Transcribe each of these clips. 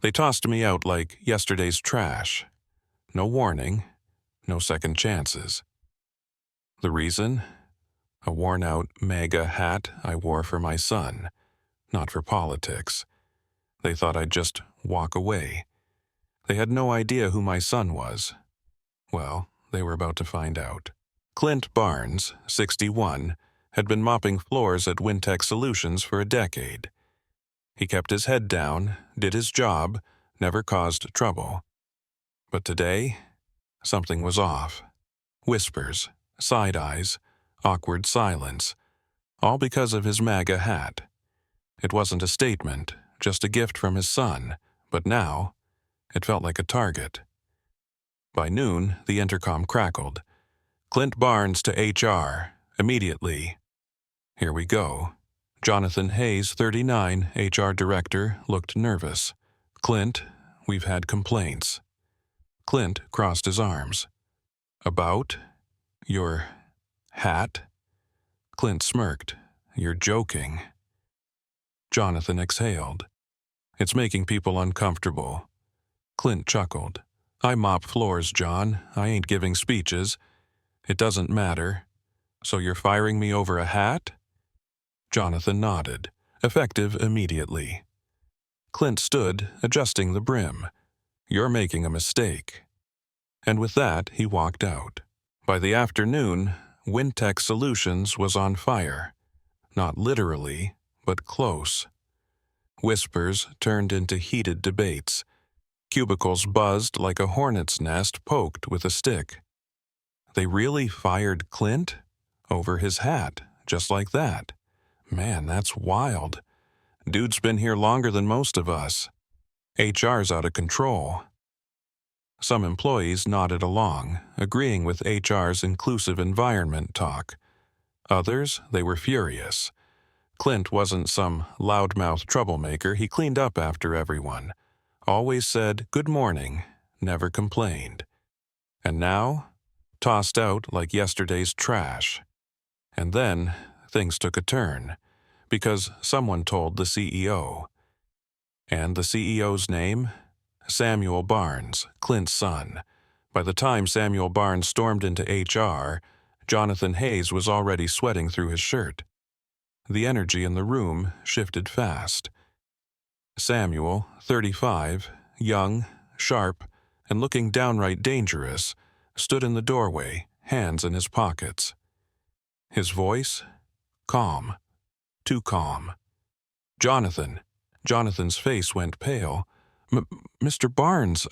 They tossed me out like yesterday's trash. No warning, no second chances. The reason? A worn-out MAGA hat I wore for my son, not for politics. They thought I'd just walk away. They had no idea who my son was. Well, they were about to find out. Clint Barnes, 61, had been mopping floors at Wintech Solutions for a decade. He kept his head down, did his job, never caused trouble. But today, something was off. Whispers, side eyes, awkward silence, all because of his MAGA hat. It wasn't a statement, just a gift from his son, but now, it felt like a target. By noon, the intercom crackled. Clint Barnes to HR, immediately. Here we go. Jonathan Hayes, 39, HR director, looked nervous. Clint, we've had complaints. Clint crossed his arms. About? Your hat? Clint smirked. You're joking. Jonathan exhaled. It's making people uncomfortable. Clint chuckled. I mop floors, John. I ain't giving speeches. It doesn't matter. So you're firing me over a hat? Jonathan nodded, effective immediately. Clint stood, adjusting the brim. You're making a mistake. And with that, he walked out. By the afternoon, Wintech Solutions was on fire. Not literally, but close. Whispers turned into heated debates. Cubicles buzzed like a hornet's nest poked with a stick. They really fired Clint? Over his hat, just like that. Man, that's wild. Dude's been here longer than most of us. HR's out of control. Some employees nodded along, agreeing with HR's inclusive environment talk. Others, they were furious. Clint wasn't some loudmouth troublemaker. He cleaned up after everyone. Always said good morning, never complained. And now, tossed out like yesterday's trash. And then, things took a turn, because someone told the CEO. And the CEO's name? Samuel Barnes, Clint's son. By the time Samuel Barnes stormed into HR, Jonathan Hayes was already sweating through his shirt. The energy in the room shifted fast. Samuel, 35, young, sharp, and looking downright dangerous, stood in the doorway, hands in his pockets. His voice? Calm. Too calm. Jonathan's face went pale. Mr. Barnes,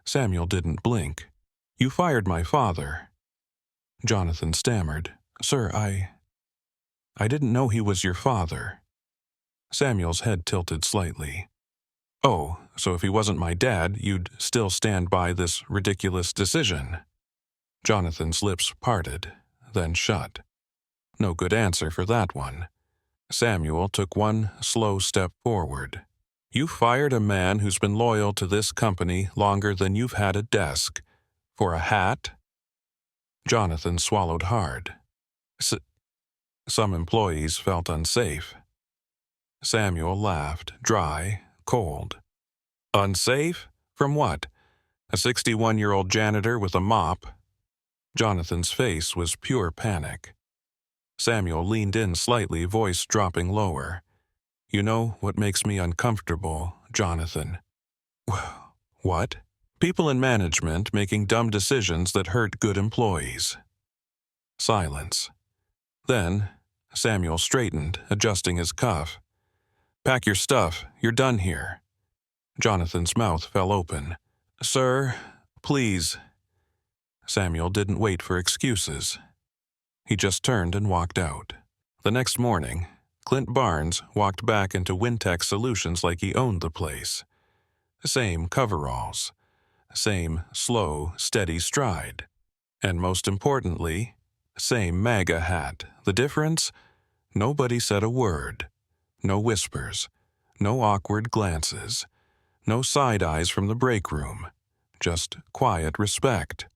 Samuel didn't blink. You fired my father. Jonathan stammered. Sir, I didn't know he was your father. Samuel's head tilted slightly. Oh, so if he wasn't my dad, you'd still stand by this ridiculous decision? Jonathan's lips parted, then shut. No good answer for that one. Samuel took one slow step forward. You fired a man who's been loyal to this company longer than you've had a desk. For a hat? Jonathan swallowed hard. Some employees felt unsafe. Samuel laughed, dry, cold. Unsafe? From what? A 61-year-old janitor with a mop? Jonathan's face was pure panic. Samuel leaned in slightly, voice dropping lower. You know what makes me uncomfortable, Jonathan? What? People in management making dumb decisions that hurt good employees. Silence. Then, Samuel straightened, adjusting his cuff. Pack your stuff, you're done here. Jonathan's mouth fell open. Sir, please. Samuel didn't wait for excuses. He just turned and walked out. The next morning, Clint Barnes walked back into Wintech Solutions like he owned the place. Same coveralls. Same slow, steady stride. And most importantly, same MAGA hat. The difference? Nobody said a word. No whispers. No awkward glances. No side eyes from the break room. Just quiet respect.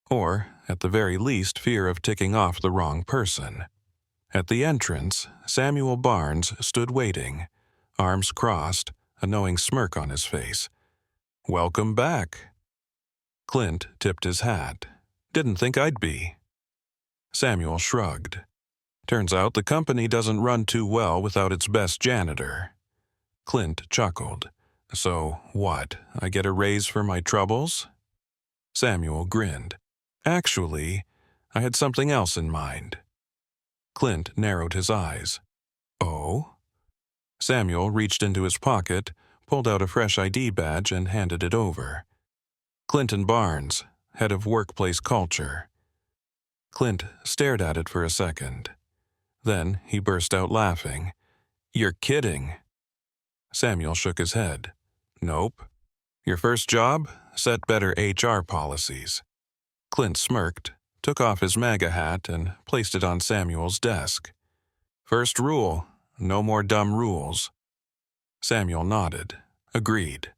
Or, at the very least, fear of ticking off the wrong person. At the entrance, Samuel Barnes stood waiting, arms crossed, a knowing smirk on his face. "Welcome back." Clint tipped his hat. "Didn't think I'd be." Samuel shrugged. "Turns out the company doesn't run too well without its best janitor." Clint chuckled. "So what, I get a raise for my troubles?" Samuel grinned. "Actually, I had something else in mind." Clint narrowed his eyes. "Oh?" Samuel reached into his pocket, pulled out a fresh ID badge, and handed it over. "Clinton Barnes, head of workplace culture." Clint stared at it for a second. Then he burst out laughing. "You're kidding." Samuel shook his head. "Nope. Your first job? Set better HR policies." Clint smirked, took off his MAGA hat, and placed it on Samuel's desk. "First rule, no more dumb rules." Samuel nodded, agreed.